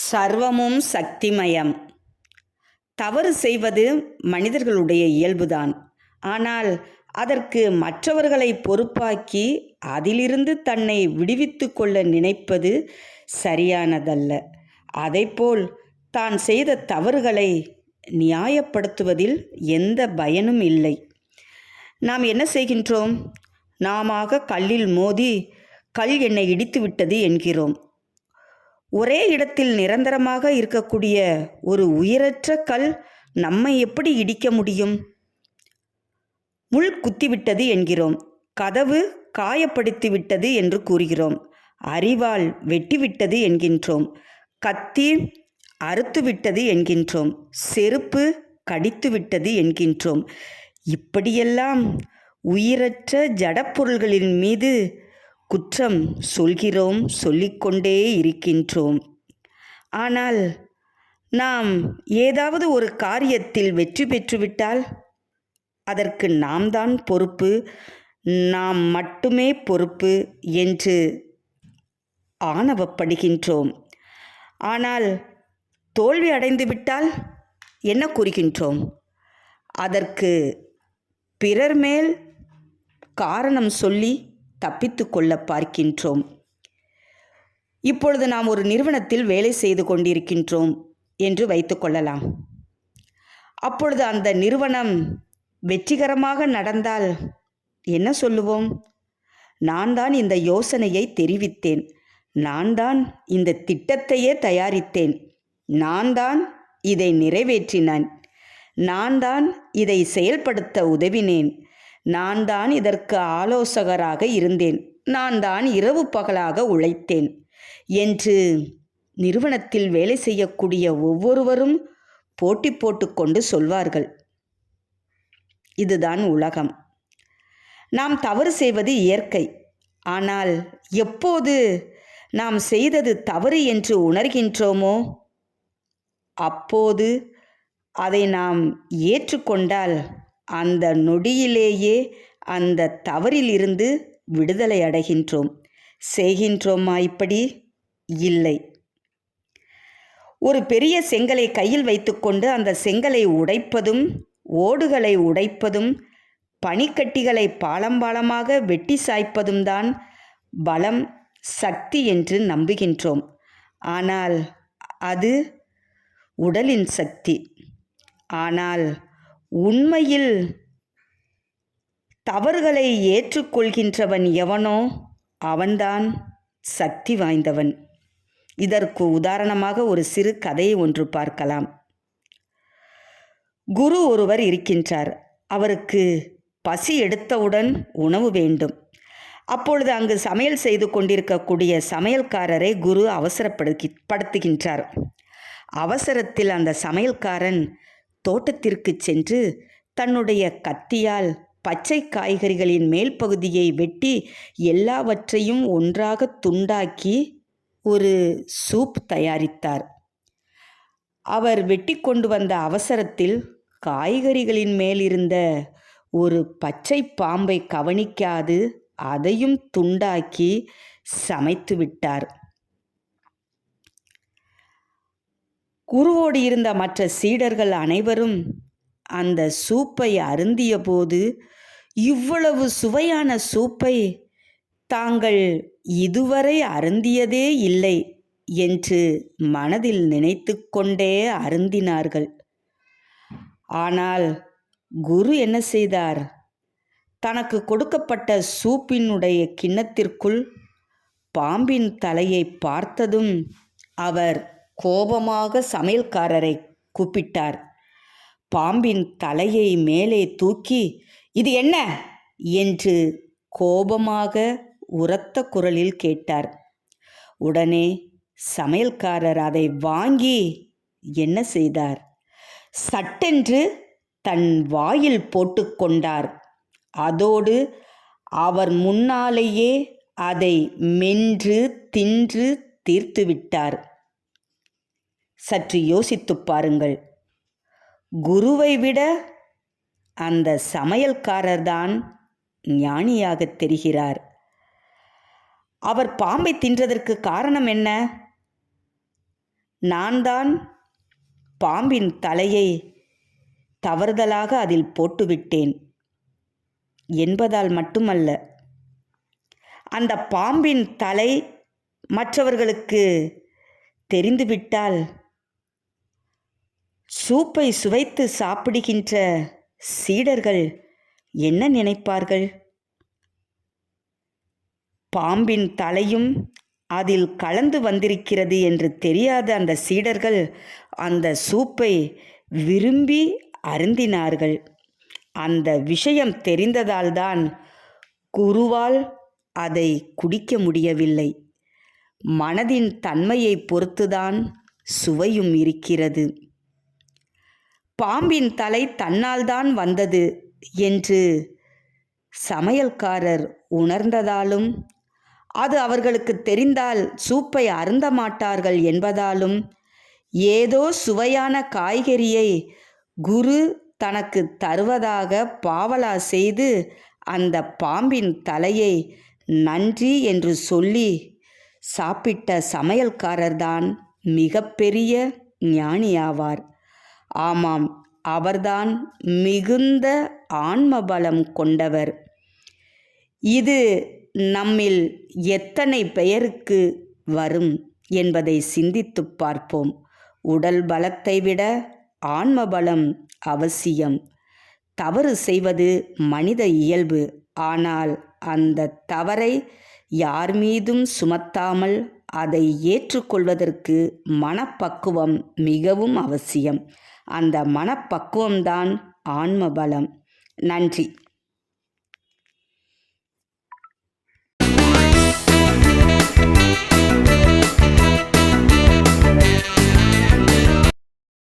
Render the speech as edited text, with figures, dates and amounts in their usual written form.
சர்வமும் சக்திமயம். தவறு செய்வது மனிதர்களுடைய இயல்புதான். ஆனால் அதற்கு மற்றவர்களை பொறுப்பாக்கி அதிலிருந்து தன்னை விடுவித்து கொள்ள நினைப்பது சரியானதல்ல. அதைப்போல் தான் செய்த தவறுகளை நியாயப்படுத்துவதில் எந்த பயனும் இல்லை. நாம் என்ன செய்கின்றோம்? நாமாக கல்லில் மோதி கல் என்னை இடித்து விட்டது என்கிறோம். ஒரே இடத்தில் நிரந்தரமாக இருக்கக்கூடிய ஒரு உயிரற்ற கல் நம்மை எப்படி இடிக்க முடியும்? முள் குத்திவிட்டது என்கிறோம். கதவு காயப்படுத்தி விட்டது என்று கூறுகிறோம். அரிவாள் வெட்டிவிட்டது என்கின்றோம். கத்தி அறுத்துவிட்டது என்கின்றோம். செருப்பு கடித்துவிட்டது என்கின்றோம். இப்படியெல்லாம் உயிரற்ற ஜடப்பொருள்களின் மீது குற்றம் சொல்கிறோம், சொல்லிக்கொண்டே இருக்கின்றோம். ஆனால் நாம் ஏதாவது ஒரு காரியத்தில் வெற்றி பெற்றுவிட்டால் அதற்கு நாம் தான் பொறுப்பு, நாம் மட்டுமே பொறுப்பு என்று ஆணவப்படுகின்றோம். ஆனால் தோல்வி அடைந்துவிட்டால் என்ன கூறுகின்றோம்? அதற்கு பிறர் மேல் காரணம் சொல்லி தப்பித்து கொள்ள பார்க்கின்றோம். இப்பொழுது நாம் ஒரு நிறுவனத்தில் வேலை செய்து கொண்டிருக்கின்றோம் என்று வைத்துக்கொள்ளலாம். அப்பொழுது அந்த நிறுவனம் வெற்றிகரமாக நடந்தால் என்ன சொல்லுவோம்? நான் தான் இந்த யோசனையை தெரிவித்தேன், நான் தான் இந்த திட்டத்தையே தயாரித்தேன், நான் தான் இதை நிறைவேற்றினேன், நான் தான் இதை செயல்படுத்த உதவினேன், நான் தான் இதற்கு ஆலோசகராக இருந்தேன், நான் தான் இரவு பகலாக உழைத்தேன் என்று நிறுவனத்தில் வேலை செய்யக்கூடிய ஒவ்வொருவரும் போட்டி போட்டுக்கொண்டு சொல்வார்கள். இதுதான் உலகம். நாம் தவறு செய்வது இயற்கை. ஆனால் எப்போது நாம் செய்தது தவறு என்று உணர்கின்றோமோ அப்போது அதை நாம் ஏற்றுக்கொண்டால் அந்த நொடியிலேயே அந்த தவறிலிருந்து விடுதலை அடைகின்றோம். செய்கின்றோமா இப்படி? இல்லை. ஒரு பெரிய செங்கலை கையில் வைத்துக்கொண்டு அந்த செங்கலை உடைப்பதும், ஓடுகளை உடைப்பதும், பனிக்கட்டிகளை பாலம் பாலமாக வெட்டி சாய்ப்பதும் தான் பலம், சக்தி என்று நம்புகின்றோம். ஆனால் அது உடலின் சக்தி. ஆனால் உண்மையில் தவறுகளை ஏற்றுக்கொள்கின்றவன் எவனோ அவன்தான் சக்தி வாய்ந்தவன். இதற்கு உதாரணமாக ஒரு சிறு கதையை ஒன்று பார்க்கலாம். குரு ஒருவர் இருக்கின்றார். அவருக்கு பசி எடுத்தவுடன் உணவு வேண்டும். அப்பொழுது அங்கு சமையல் செய்து கொண்டிருக்கக்கூடிய சமையல்காரரை குரு அவசரப்படுத்துகின்றார். அவசரத்தில் அந்த சமையல்காரன் தோட்டத்திற்கு சென்று தன்னுடைய கத்தியால் பச்சை காய்கறிகளின் மேல் பகுதியை வெட்டி எல்லாவற்றையும் ஒன்றாக துண்டாக்கி ஒரு சூப் தயாரித்தார். அவர் வெட்டி கொண்டு வந்த அவசரத்தில் காய்கறிகளின் மேலிருந்த ஒரு பச்சை பாம்பை கவனிக்காது அதையும் துண்டாக்கி சமைத்து விட்டார். குருவோடு இருந்த மற்ற சீடர்கள் அனைவரும் அந்த சூப்பை அருந்திய போது இவ்வளவு சுவையான சூப்பை தாங்கள் இதுவரை அருந்தியதே இல்லை என்று மனதில் நினைத்து கொண்டே அருந்தினார்கள். ஆனால் குரு என்ன செய்தார்? தனக்கு கொடுக்கப்பட்ட சூப்பினுடைய கிண்ணத்திற்குள் பாம்பின் தலையை பார்த்ததும் அவர் கோபமாக சமையல்காரரை கூப்பிட்டார். பாம்பின் தலையை மேலே தூக்கி, இது என்ன என்று கோபமாக உரத்த குரலில் கேட்டார். உடனே சமையல்காரர் அதை வாங்கி என்ன செய்தார்? சட்டென்று தன் வாயில் போட்டுக்கொண்டார். அதோடு அவர் முன்னாலேயே அதை மென்று தின்று தீர்த்துவிட்டார். சற்று யோசித்துப் பாருங்கள். குருவை விட அந்த சமையல்காரர்தான் ஞானியாக தெரிகிறார். அவர் பாம்பை தின்றதற்கு காரணம் என்ன? நான் தான் பாம்பின் தலையை தவறுதலாக அதில் போட்டுவிட்டேன் என்பதால் மட்டுமல்ல, அந்த பாம்பின் தலை மற்றவர்களுக்கு தெரிந்துவிட்டால் சூப்பை சுவைத்து சாப்பிடுகின்ற சீடர்கள் என்ன நினைப்பார்கள்? பாம்பின் தலையும் அதில் கலந்து வந்திருக்கிறது என்று தெரியாத அந்த சீடர்கள் அந்த சூப்பை விரும்பி அருந்தினார்கள். அந்த விஷயம் தெரிந்ததால்தான் குருவால் அதை குடிக்க முடியவில்லை. மனதின் தன்மையை பொறுத்துதான் சுவையும் இருக்கிறது. பாம்பின் தலை தன்னால் தான் வந்தது என்று சமையல்காரர் உணர்ந்ததாலும், அது அவர்களுக்கு தெரிந்தால் சூப்பை அருந்த மாட்டார்கள் என்பதாலும், ஏதோ சுவையான காய்கறியை குரு தனக்கு தருவதாக பாவலா செய்து அந்த பாம்பின் தலையை நன்றி என்று சொல்லி சாப்பிட்ட சமையல்காரர்தான் மிகப்பெரிய ஞானியாவார். ஆமாம், அவர்தான் மிகுந்த ஆன்மபலம் கொண்டவர். இது நம்மில் எத்தனை பெயருக்கு வரும் என்பதை சிந்தித்துப் பார்ப்போம். உடல் பலத்தை விட ஆன்மபலம் அவசியம். தவறு செய்வது மனித இயல்பு. ஆனால் அந்த தவறை யார் மீதும் சுமத்தாமல் அதை ஏற்றுக்கொள்வதற்கு மனப்பக்குவம் மிகவும் அவசியம். அந்த மனப்பக்குவம்தான் ஆன்மபலம். நன்றி.